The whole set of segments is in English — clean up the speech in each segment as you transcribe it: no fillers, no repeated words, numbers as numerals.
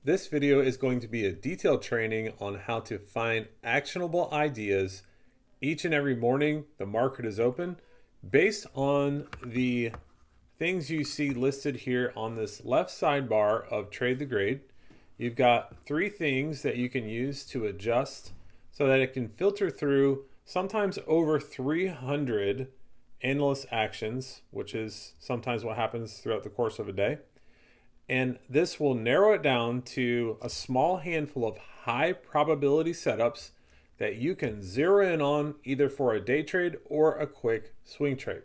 This video is going to be a detailed training on how to find actionable ideas each and every morning the market is open based on the things you see listed here on this left sidebar of Trade the Grade. You've got three things that you can use to adjust so that it can filter through sometimes over 300 analyst actions, which is sometimes what happens throughout the course of a day. And this will narrow it down to a small handful of high probability setups that you can zero in on either for a day trade or a quick swing trade.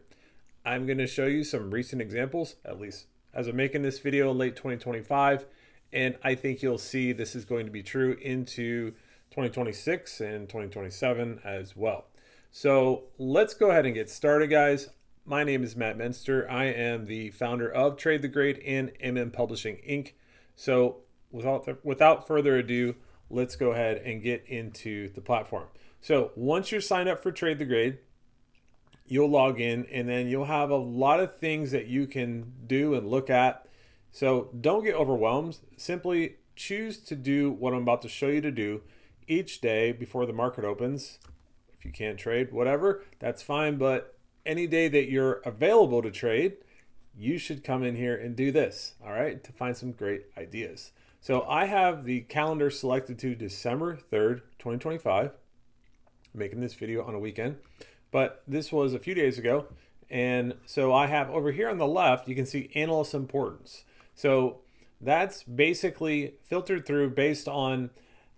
I'm going to show you some recent examples, at least as I'm making this video in late 2025. And I think you'll see this is going to be true into 2026 and 2027 as well. So let's go ahead and get started, guys. My name is Matt Menster. I am the founder of Trade the Grade and MM Publishing Inc. So without further ado, let's go ahead and get into the platform. So once you're signed up for Trade the Grade, you'll log in and then you'll have a lot of things that you can do and look at. So don't get overwhelmed. Simply choose to do what I'm about to show you to do each day before the market opens. If you can't trade, whatever, that's fine. But any day that you're available to trade, you should come in here and do this, all right, to find some great ideas. So I have the calendar selected to December 3rd, 2025. I'm making this video on a weekend, but this was a few days ago. And so I have over here on the left, you can see analyst importance. So that's basically filtered through based on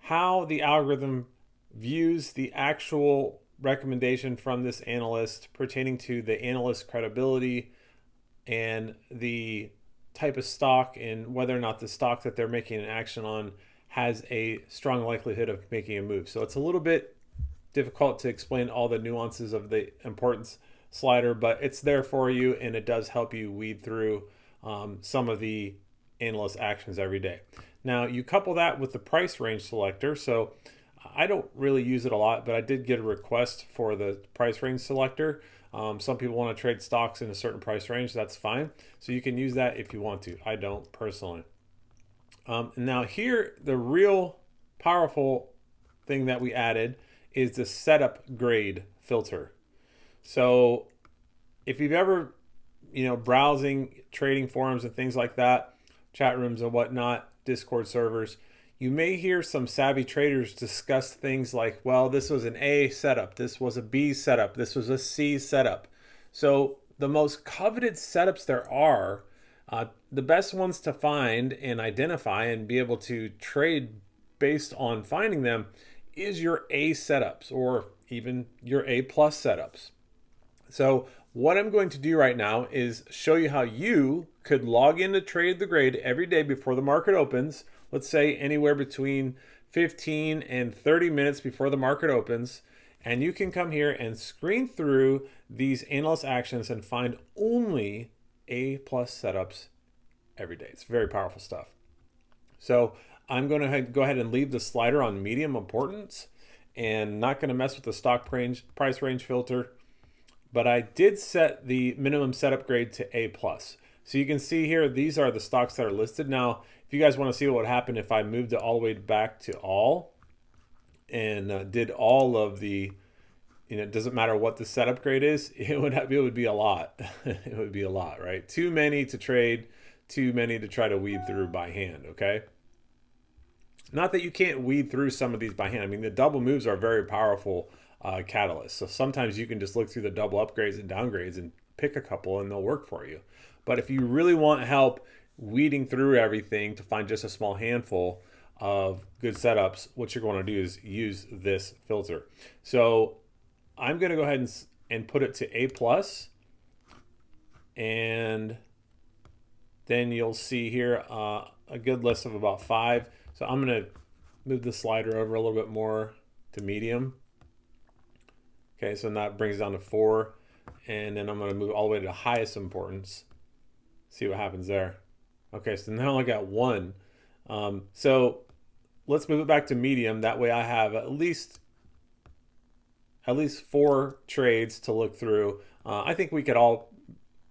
how the algorithm views the actual recommendation from this analyst pertaining to the analyst credibility and the type of stock and whether or not the stock that they're making an action on has a strong likelihood of making a move. So it's a little bit difficult to explain all the nuances of the importance slider, but it's there for you and it does help you weed through some of the analyst actions every day. Now you couple that with the price range selector. So I don't really use it a lot, but I did get a request for the price range selector. Some people want to trade stocks in a certain price range. That's fine. So you can use that if you want to. I don't personally. Now here, the real powerful thing that we added is the setup grade filter. So if you've ever, browsing trading forums and things like that, chat rooms and whatnot, Discord servers, you may hear some savvy traders discuss things like, well, this was an A setup, this was a B setup, this was a C setup. So the most coveted setups there are, the best ones to find and identify and be able to trade based on finding them is your A setups or even your A plus setups. So what I'm going to do right now is show you how you could log in to Trade the Grade every day before the market opens. Let's say anywhere between 15 and 30 minutes before the market opens. And you can come here and screen through these analyst actions and find only A plus setups every day. It's very powerful stuff. So I'm going to go ahead and leave the slider on medium importance and not going to mess with the stock price range filter. But I did set the minimum setup grade to A plus. So you can see here, these are the stocks that are listed. Now, if you guys want to see what would happen if I moved it all the way back to all and did all of the, it doesn't matter what the setup grade is, it would be a lot. It would be a lot, right? Too many to trade, too many to try to weed through by hand, okay? Not that you can't weed through some of these by hand. I mean, the double moves are very powerful catalysts. So sometimes you can just look through the double upgrades and downgrades and pick a couple and they'll work for you. But if you really want help weeding through everything to find just a small handful of good setups, what you're going to do is use this filter. So I'm going to go ahead and put it to A plus, and then you'll see here a good list of about 5. So I'm going to move the slider over a little bit more to medium. Okay, so that brings down to 4, and then I'm going to move all the way to the highest importance. See what happens there. Okay, so now I got 1. So let's move it back to medium. That way I have at least 4 trades to look through. I think we could all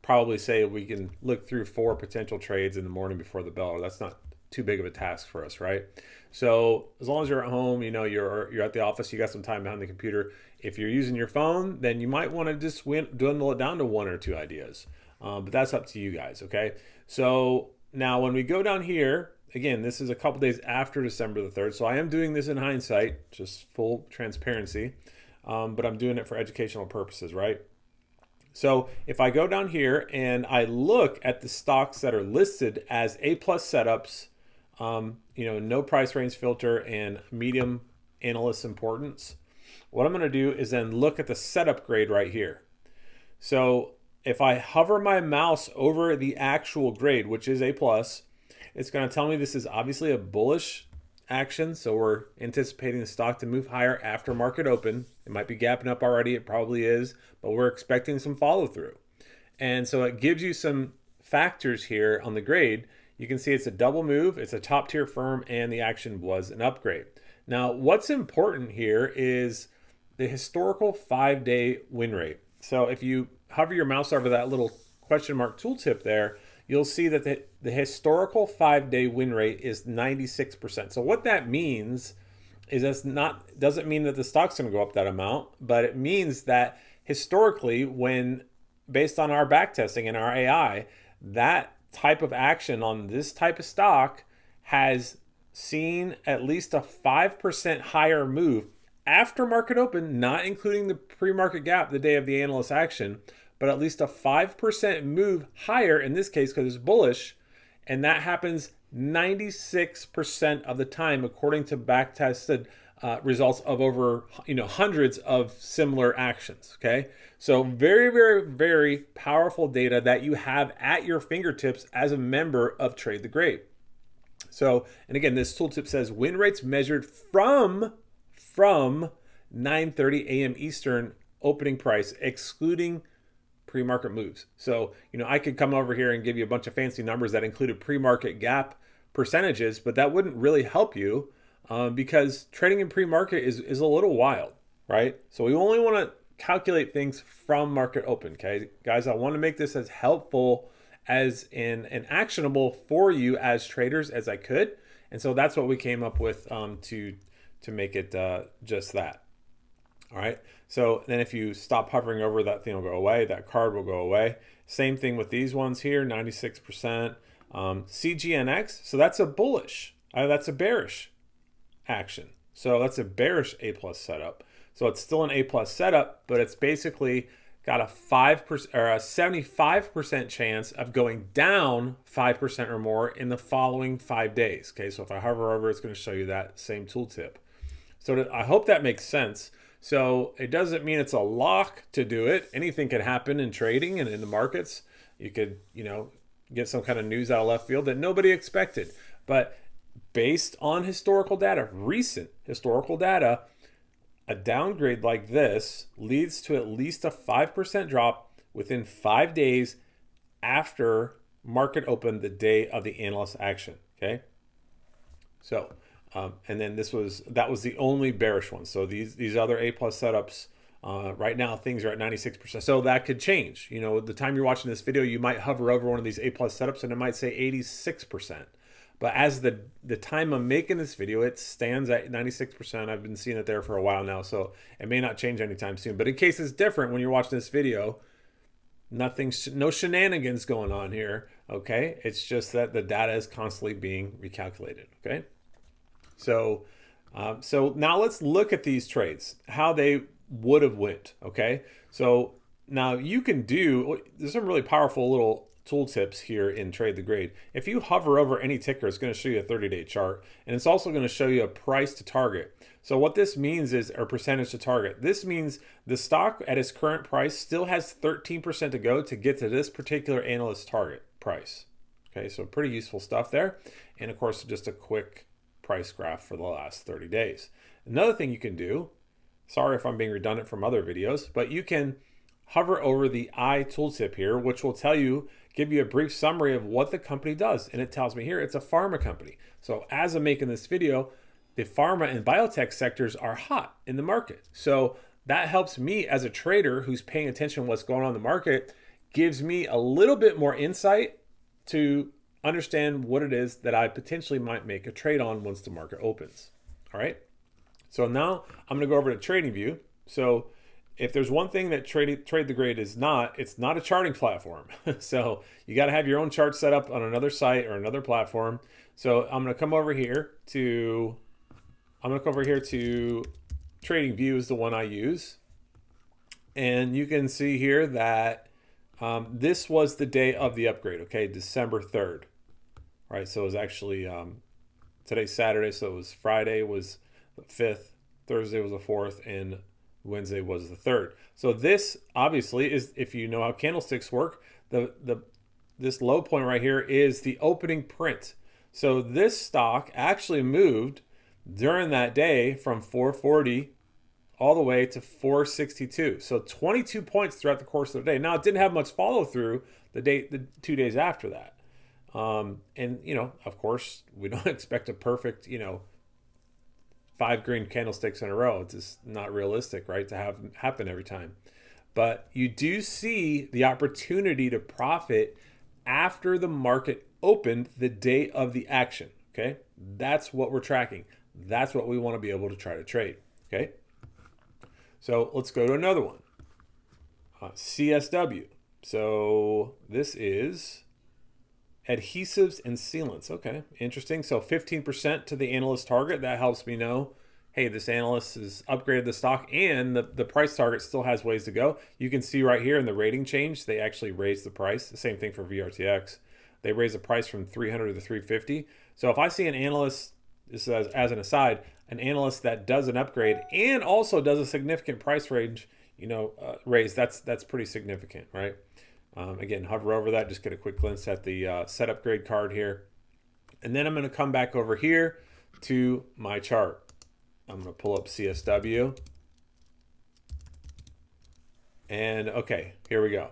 probably say we can look through 4 potential trades in the morning before the bell. That's not too big of a task for us, right? So as long as you're at home, you're at the office, you got some time behind the computer. If you're using your phone, then you might want to just dwindle it down to one or two ideas. But that's up to you guys, okay? So now when we go down here, again, this is a couple days after December the 3rd. So I am doing this in hindsight, just full transparency. But I'm doing it for educational purposes, right? So if I go down here and I look at the stocks that are listed as A+ setups, no price range filter and medium analyst importance, what I'm going to do is then look at the setup grade right here. So if I hover my mouse over the actual grade, which is A+, it's going to tell me this is obviously a bullish action. So we're anticipating the stock to move higher after market open. It might be gapping up already. It probably is, but we're expecting some follow through. And so it gives you some factors here on the grade. You can see it's a double move. It's a top tier firm and the action was an upgrade. Now, what's important here is the historical 5-day win rate. So if you hover your mouse over that little question mark tooltip there, you'll see that the historical 5-day win rate is 96%. So what that means is doesn't mean that the stock's going to go up that amount, but it means that historically, when based on our backtesting and our AI, that type of action on this type of stock has seen at least a 5% higher move after market open, not including the pre-market gap the day of the analyst action, but at least a 5% move higher in this case because it's bullish, and that happens 96% of the time according to backtested results of over hundreds of similar actions. Okay, so very, very, very powerful data that you have at your fingertips as a member of Trade the Grade. So, and again, this tooltip says win rates measured from 9:30 a.m. Eastern opening price, excluding pre-market moves. So, I could come over here and give you a bunch of fancy numbers that included pre-market gap percentages, but that wouldn't really help you because trading in pre-market is a little wild, right? So we only want to calculate things from market open, okay? Guys, I want to make this as helpful as and actionable for you as traders as I could. And so that's what we came up with to make it just that. All right. So then if you stop hovering over, that thing will go away. That card will go away. Same thing with these ones here, 96%. CGNX. So that's a bullish. That's a bearish action. So that's a bearish A+ setup. So it's still an A+ setup, but it's basically got a 5% or a 75% chance of going down 5% or more in the following 5 days. Okay. So if I hover over, it's going to show you that same tooltip. So I hope that makes sense. So it doesn't mean it's a lock to do it. Anything can happen in trading and in the markets. You could, get some kind of news out of left field that nobody expected. But based on historical data, recent historical data, a downgrade like this leads to at least a 5% drop within 5 days after market open the day of the analyst action. Okay. So, and then that was the only bearish one. So these other A+ setups, right now things are at 96%. So that could change. The time you're watching this video, you might hover over one of these A+ setups and it might say 86%. But as the time I'm making this video, it stands at 96%. I've been seeing it there for a while now, so it may not change anytime soon. But in case it's different when you're watching this video, no shenanigans going on here, okay? It's just that the data is constantly being recalculated, okay? So now let's look at these trades, how they would have went, okay? So now there's some really powerful little tool tips here in Trade the Grade. If you hover over any ticker, it's going to show you a 30-day chart, and it's also going to show you a price to target. So what this means is a percentage to target. This means the stock at its current price still has 13% to go to get to this particular analyst target price. Okay, so pretty useful stuff there. And of course, just a quick price graph for the last 30 days. Another thing you can do, sorry if I'm being redundant from other videos, but you can hover over the I tooltip here, which will give you a brief summary of what the company does. And it tells me here it's a pharma company. So as I'm making this video, the pharma and biotech sectors are hot in the market. So that helps me as a trader who's paying attention to what's going on in the market, gives me a little bit more insight to understand what it is that I potentially might make a trade on once the market opens. All right. So now I'm going to go over to TradingView. So if there's one thing that TradeTheGrade is not, it's not a charting platform. So you got to have your own chart set up on another site or another platform. So I'm going to come over here to TradingView is the one I use. And you can see here that this was the day of the upgrade, okay, December 3rd. All right, so it was actually, today's Saturday, so it was Friday was the 5th, Thursday was the 4th, and Wednesday was the 3rd. So this obviously is, if you know how candlesticks work, this low point right here is the opening print. So this stock actually moved during that day from 440 all the way to 462. So 22 points throughout the course of the day. Now it didn't have much follow through the 2 days after that. And you know, of course, we don't expect a perfect, you know, 5 green candlesticks in a row. It's just not realistic, right, to have happen every time. But you do see the opportunity to profit after the market opened the day of the action. Okay, that's what we're tracking. That's what we want to be able to try to trade. Okay. So let's go to another one. CSW. So this is adhesives and sealants. Okay, interesting. So 15% to the analyst target. That helps me know, hey, this analyst has upgraded the stock and the price target still has ways to go. You can see right here in the rating change, they actually raised the price. The same thing for VRTX. They raised the price from 300 to 350. So if I see an analyst, this is as an aside, an analyst that does an upgrade and also does a significant price range, you know, raise, that's pretty significant, right? Again, hover over that, just get a quick glance at the set upgrade card here. And then I'm going to come back over here to my chart. I'm going to pull up CSW. And okay, here we go.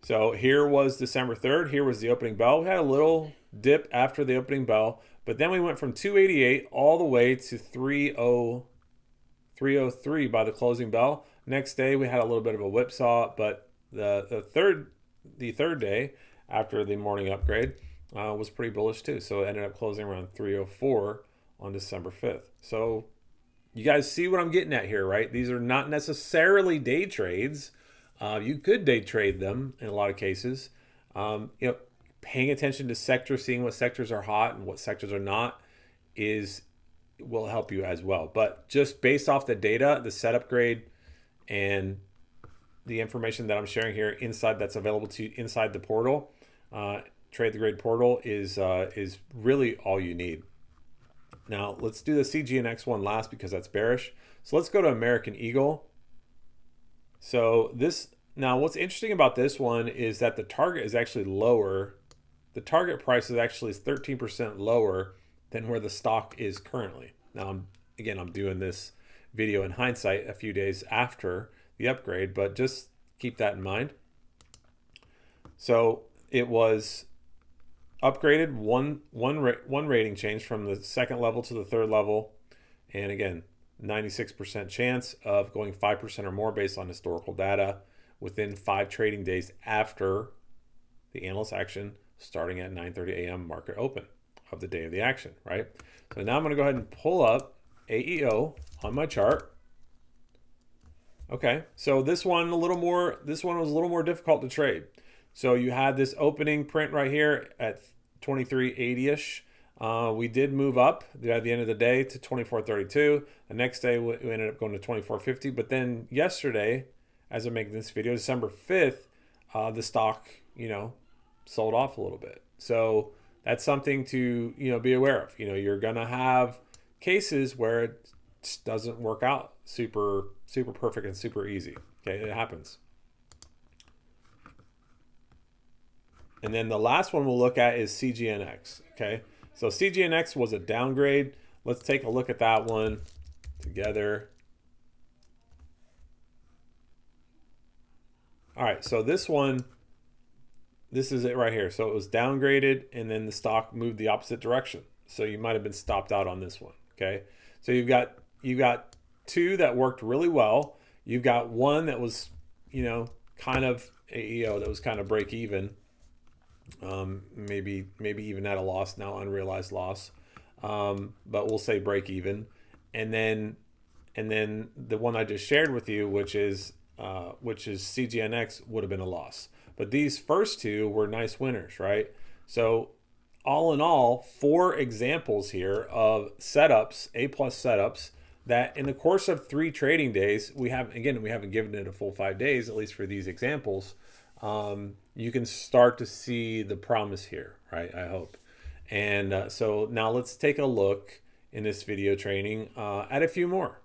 So here was December 3rd. Here was the opening bell. We had a little dip after the opening bell, but then we went from 288 all the way to 303 by the closing bell. Next day we had a little bit of a whipsaw, but the third day after the morning upgrade was pretty bullish too. So it ended up closing around 304 on December 5th. So you guys see what I'm getting at here, right? These are not necessarily day trades. You could day trade them in a lot of cases. You know, paying attention to sectors, seeing what sectors are hot and what sectors are not will help you as well. But just based off the data, the setup grade, and the information that I'm sharing here inside that's available to you inside the portal, TradeTheGrade portal is really all you need. Now let's do the CGNX one last because that's bearish. So let's go to American Eagle. So now what's interesting about this one is that the target is actually lower. The target price is actually 13% lower than where the stock is currently. Now, I'm doing this video in hindsight a few days after the upgrade, but just keep that in mind. So it was upgraded one rating change from the second level to the third level. And again, 96% chance of going 5% or more based on historical data within 5 trading days after the analyst action, starting at 9:30 a.m. market open of the day of the action, right? So now I'm going to go ahead and pull up AEO on my chart. Okay, so this one was a little more difficult to trade. So you had this opening print right here at 23.80ish. We did move up at the end of the day to 24.32. The next day we ended up going to 24.50. But then yesterday, as I'm making this video, December 5th, the stock, you know, sold off a little bit. So that's something to, you know, be aware of. You know, you're gonna have cases where it doesn't work out super perfect and super easy. Okay, it happens. And then the last one we'll look at is CGNX. Okay, so CGNX was a downgrade. Let's take a look at that one together. All right, so this is it right here. So it was downgraded and then the stock moved the opposite direction. So you might have been stopped out on this one. Okay, so you've got 2 that worked really well. You've got 1 that was, you know, kind of AEO that was kind of break even. maybe even at a loss now, unrealized loss, but we'll say break even. And then the one I just shared with you, which is CGNX, would have been a loss. But these first two were nice winners, right? So all in all, 4 examples here of setups, A+ setups, that in the course of 3 trading days, we haven't given it a full 5 days, at least for these examples. You can start to see the promise here, right? I hope. And so now let's take a look in this video training at a few more.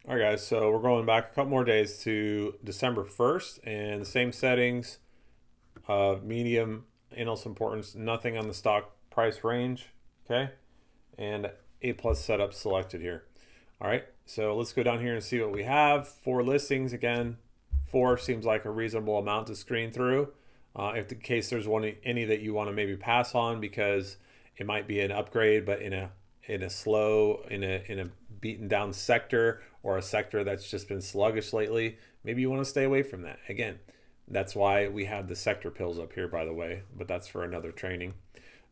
All right, guys, so we're going back a couple more days to December 1st, and the same settings, medium, analyst importance, nothing on the stock price range, okay? And A+ setup selected here. All right, so let's go down here and see what we have. 4 listings, again, 4 seems like a reasonable amount to screen through. If in case there's any that you want to maybe pass on because it might be an upgrade, but in a beaten down sector, or a sector that's just been sluggish lately, maybe you want to stay away from that. Again, that's why we have the sector pills up here, by the way, but that's for another training.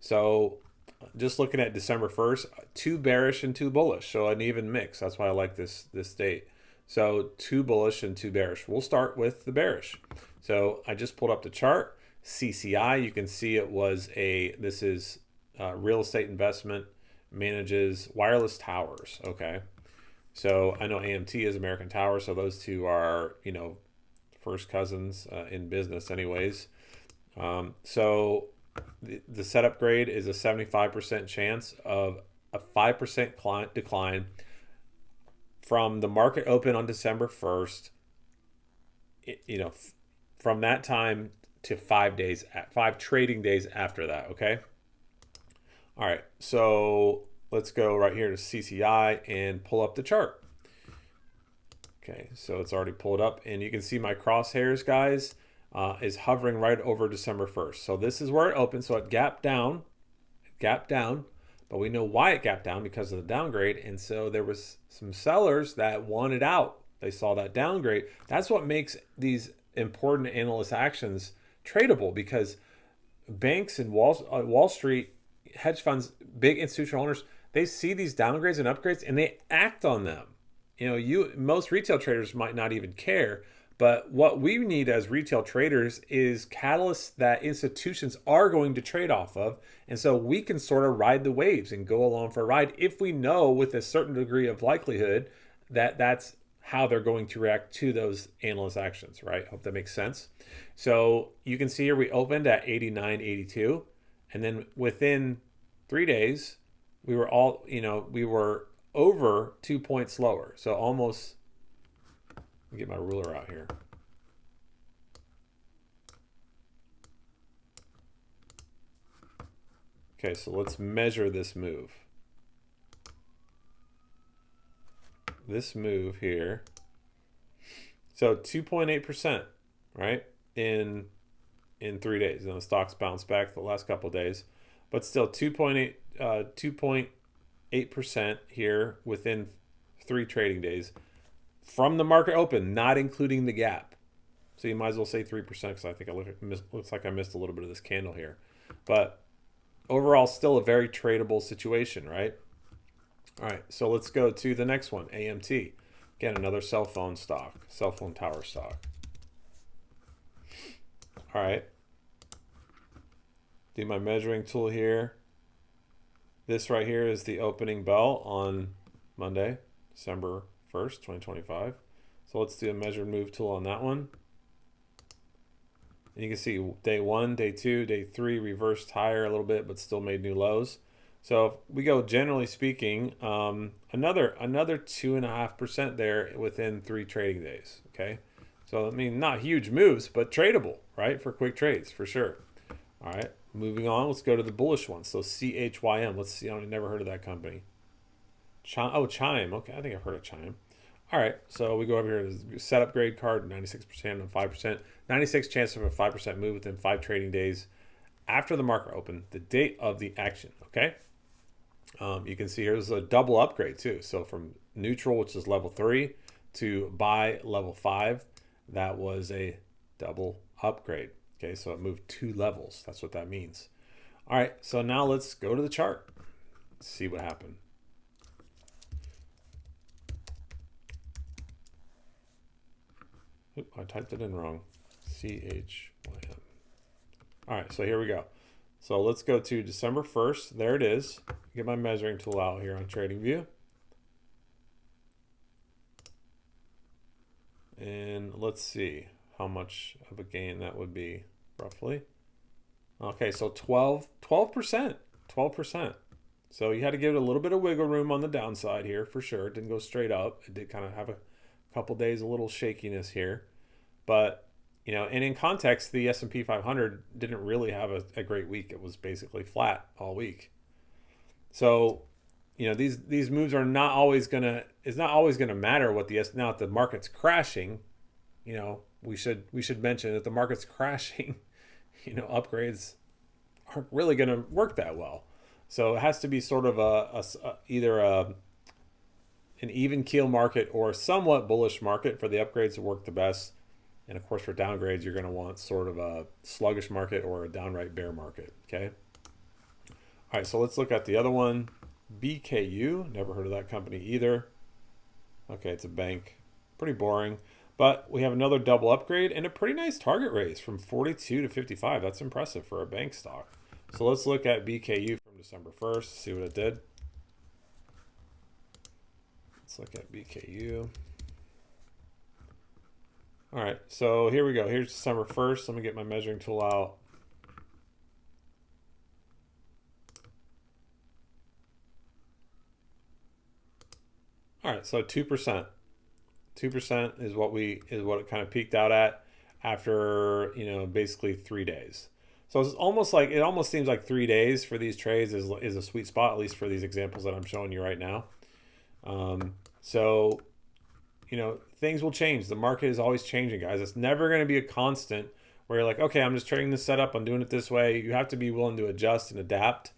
So just looking at December 1st, 2 bearish and 2 bullish, so an even mix. That's why I like this date. So 2 bullish and 2 bearish. We'll start with the bearish. So I just pulled up the chart. CCI, you can see it was this is real estate investment, manages wireless towers. Okay, so I know AMT is American Tower, so those two are, first cousins in business anyways. So the setup grade is a 75% chance of a 5% decline from the market open on December 1st, from that time to 5 trading days after that, okay? All right, so let's go right here to CCI and pull up the chart. Okay, so it's already pulled up, and you can see my crosshairs, guys, is hovering right over December 1st. So this is where it opened, so it gapped down, but we know why it gapped down, because of the downgrade, and so there was some sellers that wanted out. They saw that downgrade. That's what makes these important analyst actions tradable, because banks and Wall Street, hedge funds, big institutional owners, they see these downgrades and upgrades and they act on them. Most retail traders might not even care, but what we need as retail traders is catalysts that institutions are going to trade off of, and so we can sort of ride the waves and go along for a ride if we know with a certain degree of likelihood that that's how they're going to react to those analyst actions, right? Hope that makes sense. So you can see here we opened at 89.82, and then within 3 days we were over 2 points lower. So almost, let me get my ruler out here. Okay, so let's measure this move. This move here. So 2.8%, right? In 3 days. And the stock's bounced back the last couple of days, but still 2.8% here within 3 trading days from the market open, not including the gap. So you might as well say 3%, because I think looks like I missed a little bit of this candle here. But overall, still a very tradable situation, right? All right, so let's go to the next one, AMT. Again, another cell phone tower stock. All right. Do my measuring tool here. This right here is the opening bell on Monday, December 1st, 2025. So let's do a measured move tool on that one. And you can see day 1, day 2, day 3 reversed higher a little bit, but still made new lows. So if we go, generally speaking, another 2.5% there within 3 trading days. Okay, so I mean, not huge moves, but tradable, right, for quick trades for sure. All right, moving on, let's go to the bullish one. So CHYM, let's see. I've never heard of that company. Chime. Okay, I think I've heard of Chime. All right, so we go over here to setup grade card, 96% and 5%, 96 chance of a 5% move within 5 trading days after the market open, the date of the action. Okay. You can see here's a double upgrade too. So from neutral, which is level 3, to buy level 5, that was a double upgrade. Okay, so it moved 2 levels. That's what that means. All right, so now let's go to the chart. Let's see what happened. Oop, I typed it in wrong. CHYM. All right, so here we go. So let's go to December 1st. There it is. Get my measuring tool out here on TradingView. And let's see how much of a gain that would be roughly. Okay, so 12%. 12%. So you had to give it a little bit of wiggle room on the downside here for sure. It didn't go straight up. It did kind of have a couple days, a little shakiness here. But, you know, and in context, the S&P 500 didn't really have a great week. It was basically flat all week. So, you know, these moves are not always gonna. It's not always gonna matter what now if the market's crashing. You know, we should mention that the market's crashing. You know, upgrades aren't really gonna work that well. So it has to be sort of either an even keel market or somewhat bullish market for the upgrades to work the best. And of course, for downgrades, you're going to want sort of a sluggish market or a downright bear market. Okay. All right, so let's look at the other one. BKU, never heard of that company either. Okay, it's a bank. Pretty boring. But we have another double upgrade and a pretty nice target raise from 42 to 55. That's impressive for a bank stock. So let's look at BKU from December 1st, see what it did. Let's look at BKU. All right, so here we go. Here's December 1st. Let me get my measuring tool out. All right, so 2%. 2% is what it kind of peaked out at after, you know, basically 3 days. So it's almost like, it almost seems like 3 days for these trades is a sweet spot, at least for these examples that I'm showing you right now. So, you know, things will change. The market is always changing, guys. It's never going to be a constant where you're like, okay, I'm just trading this setup. I'm doing it this way. You have to be willing to adjust and adapt.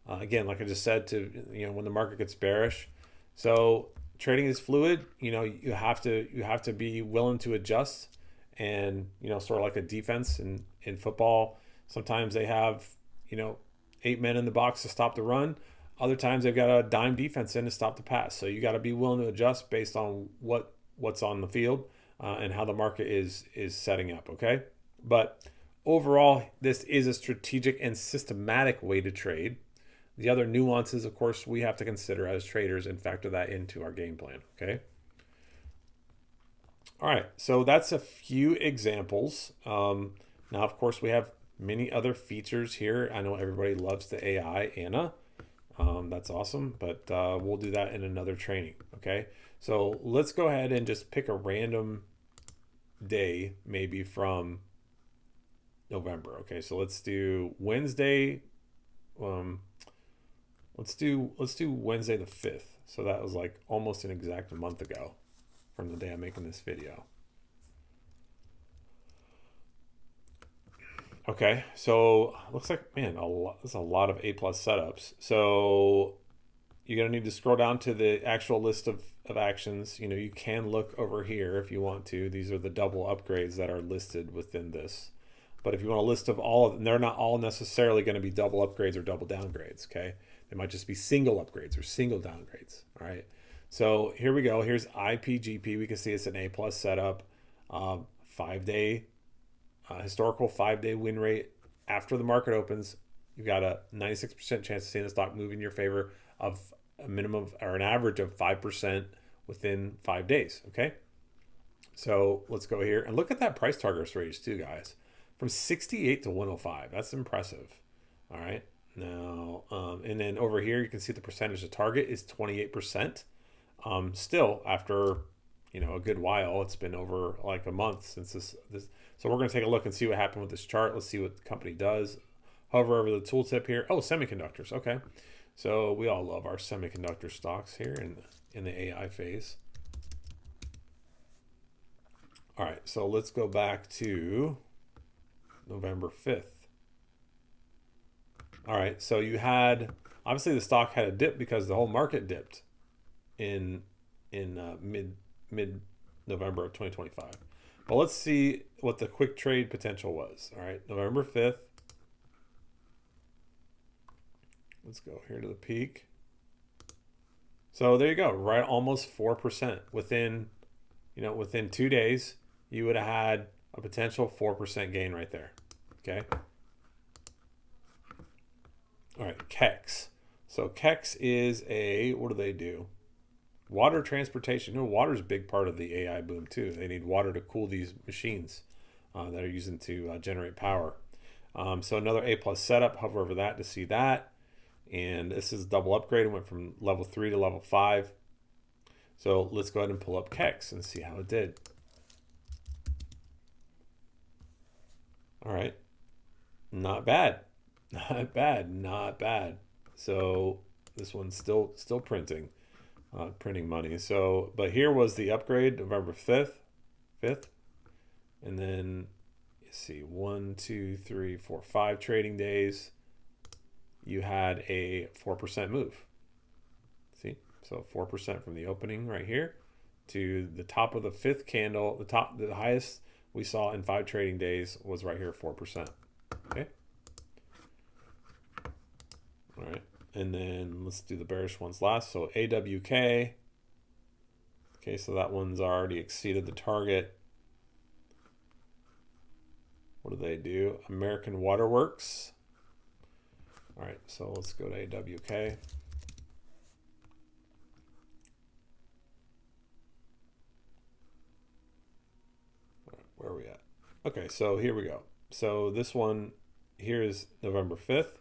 Again, like I just said, to, you know, when the market gets bearish. So trading is fluid. You know, you have to be willing to adjust, and, you know, sort of like a defense in football. Sometimes they have, you know, 8 men in the box to stop the run. Other times they've got a dime defense in to stop the pass. So you got to be willing to adjust based on what's on the field and how the market is setting up. Okay, but overall, this is a strategic and systematic way to trade. The other nuances, of course, we have to consider as traders and factor that into our game plan. Okay. All right, so that's a few examples. Now, of course, we have many other features here. I know everybody loves the AI Anna. That's awesome, but we'll do that in another training. Okay, so let's go ahead and just pick a random day, maybe from November. Okay, so let's do Wednesday. Let's do Wednesday the 5th. So that was like almost an exact month ago from the day I'm making this video. Okay, so looks like, man, there's a lot of A+ setups. So you're gonna need to scroll down to the actual list of actions. You know, you can look over here if you want to. These are the double upgrades that are listed within this. But if you want a list of all of them, they're not all necessarily going to be double upgrades or double downgrades. Okay, they might just be single upgrades or single downgrades. All right. So here we go. Here's IPGP. We can see it's an A+ setup. 5-day historical 5-day win rate after the market opens. You've got a 96% chance of seeing the stock move in your favor of a minimum or an average of 5% within 5 days. Okay. So let's go here and look at that price target range too, guys. From 68 to 105. That's impressive. All right. Now, and then over here, you can see the percentage of target is 28%. Still, after, you know, a good while, it's been over like a month since this. So we're going to take a look and see what happened with this chart. Let's see what the company does. Hover over the tooltip here. Oh, semiconductors. Okay. So we all love our semiconductor stocks here in the AI phase. All right. So let's go back to November 5th. All right, so you had, obviously the stock had a dip because the whole market dipped in November of 2025. But let's see what the quick trade potential was. All right, November 5th. Let's go here to the peak. So there you go, right, almost 4% within, within 2 days, you would have had a potential 4% gain right there. Okay. All right, KEX. So KEX is what do they do? Water transportation. Water is a big part of the AI boom too. They need water to cool these machines that are using to generate power. So another A+ setup. Hover over that to see that. And this is a double upgrade. It went from level 3 to level 5. So let's go ahead and pull up KEX and see how it did. All right. Not bad. Not bad. Not bad. So this one's still printing money. So, but here was the upgrade, November 5th. And then you see 1, 2, 3, 4, 5 trading days. You had a 4% move. See, so 4% from the opening right here to the top of the 5th candle. The highest we saw in 5 trading days was right here, 4%. Okay. All right, and then let's do the bearish ones last. So AWK. Okay, so that one's already exceeded the target. What do they do? American Waterworks. All right, so let's go to AWK. All right, where are we at? Okay, so here we go. So this one here is November 5th.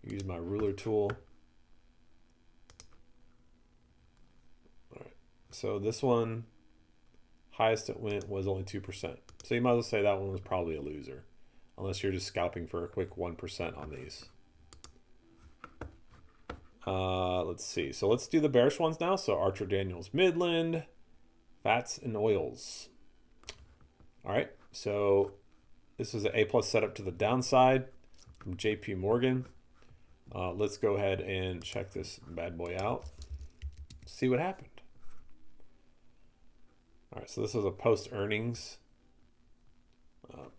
Use my ruler tool. All right, so this one, highest it went was only 2%. So you might as well say that one was probably a loser, unless you're just scalping for a quick 1% on these. Let's see. So let's do the bearish ones now. So Archer Daniels Midland, fats and oils. All right. So this is an A+ setup to the downside from JP Morgan. Let's go ahead and check this bad boy out. See what happened. All right. So this is a post earnings.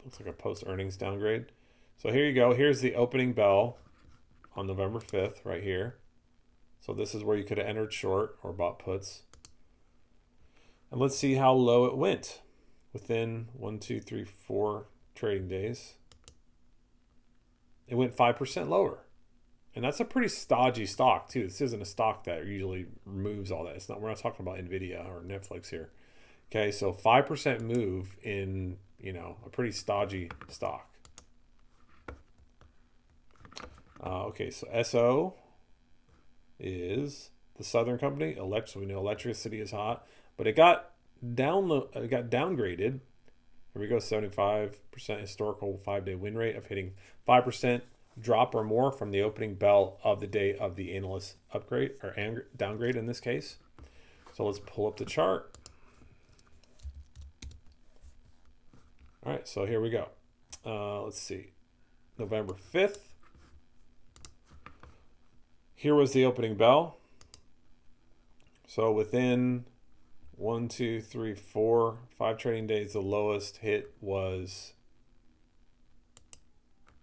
Looks like a post earnings downgrade. So here you go. Here's the opening bell on November 5th right here. So this is where you could have entered short or bought puts. And let's see how low it went within 1, 2, 3, 4 trading days. It went 5% lower. And that's a pretty stodgy stock too. This isn't a stock that usually removes all that. It's not, we're not talking about Nvidia or Netflix here. Okay, so 5% move in, a pretty stodgy stock. Okay, so SO is the Southern Company. So we know electricity is hot, but it got downgraded. Here we go, 75% historical 5-day win rate of hitting 5% drop or more from the opening bell of the day of the analyst upgrade or downgrade in this case. So let's pull up the chart. All right, so here we go. Let's see, November 5th. Here was the opening bell. So within 1, 2, 3, 4, 5 trading days, the lowest hit was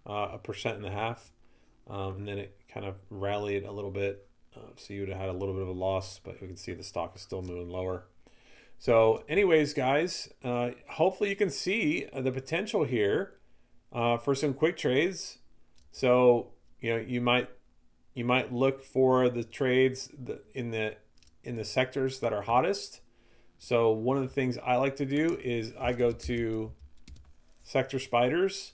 1.5%. And then it kind of rallied a little bit. So you would have had a little bit of a loss, but you can see the stock is still moving lower. So anyways, guys, hopefully you can see the potential here for some quick trades. So, you might look for the trades in the sectors that are hottest. So one of the things I like to do is I go to sector spiders,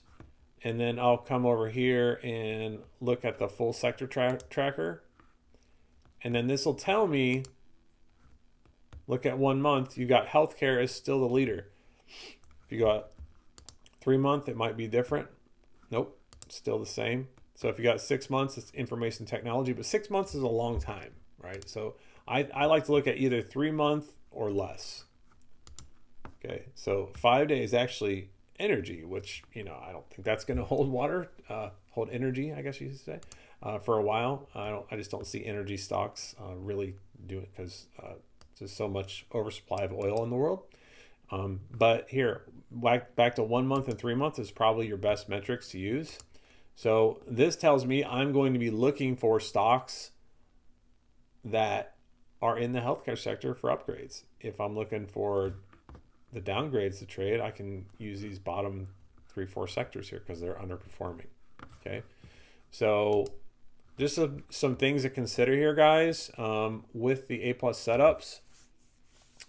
and then I'll come over here and look at the full sector tracker. And then this will tell me, look at 1 month, you got healthcare is still the leader. If you got 3 month, it might be different. Nope, still the same. So if you got 6 months, it's information technology, but 6 months is a long time, right? So I like to look at either 3 month or less. Okay, so 5 days actually energy, which, I don't think that's going to hold water, hold energy, I guess you should say, for a while. I just don't see energy stocks really doing it because just so much oversupply of oil in the world. But here, back to 1 month and 3 months is probably your best metrics to use. So this tells me I'm going to be looking for stocks that are in the healthcare sector for upgrades. If I'm looking for the downgrades to trade, I can use these bottom 3-4 sectors here because they're underperforming. Okay, so just some things to consider here, guys, with the A+ setups.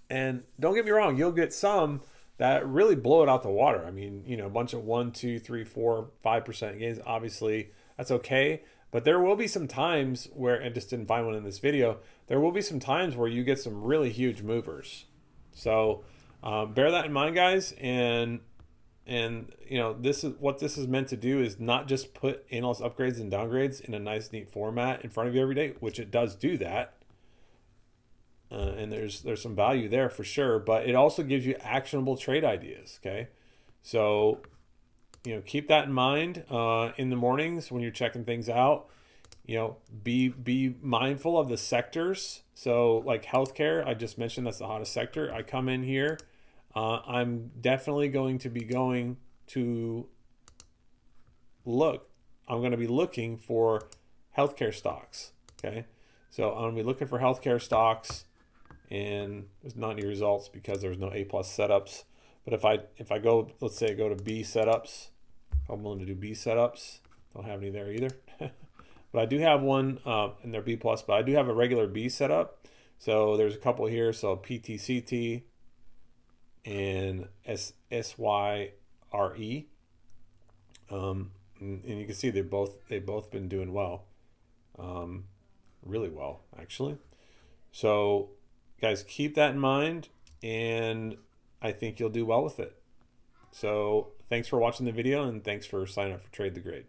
And don't get me wrong, you'll get some that really blow it out the water. I mean, you know, a bunch of 1, 2, 3, 4, 5% gains. Obviously, that's okay. But there will be some times where, and just didn't find one in this video, there will be some times where you get some really huge movers. So bear that in mind, guys. And you know, this is what this is meant to do, is not just put analyst upgrades and downgrades in a nice, neat format in front of you every day, which it does do that. And there's some value there for sure, but it also gives you actionable trade ideas. Okay, so you know, keep that in mind in the mornings when you're checking things out. You know, be mindful of the sectors. So like healthcare, I just mentioned that's the hottest sector. I come in here, I'm definitely going to be going to look. I'm going to be looking for healthcare stocks. Okay, so I'm going to be looking for healthcare stocks. And there's not any results because there's no A+ setups. But if I go, let's say I go to B setups, I'm willing to do B setups. Don't have any there either. But I do have one, and they're B+, but I do have a regular B setup. So there's a couple here. So PTCT and SYRE. And you can see they've both been doing well, really well actually. So guys, keep that in mind, and I think you'll do well with it. So thanks for watching the video, and thanks for signing up for Trade the Grade.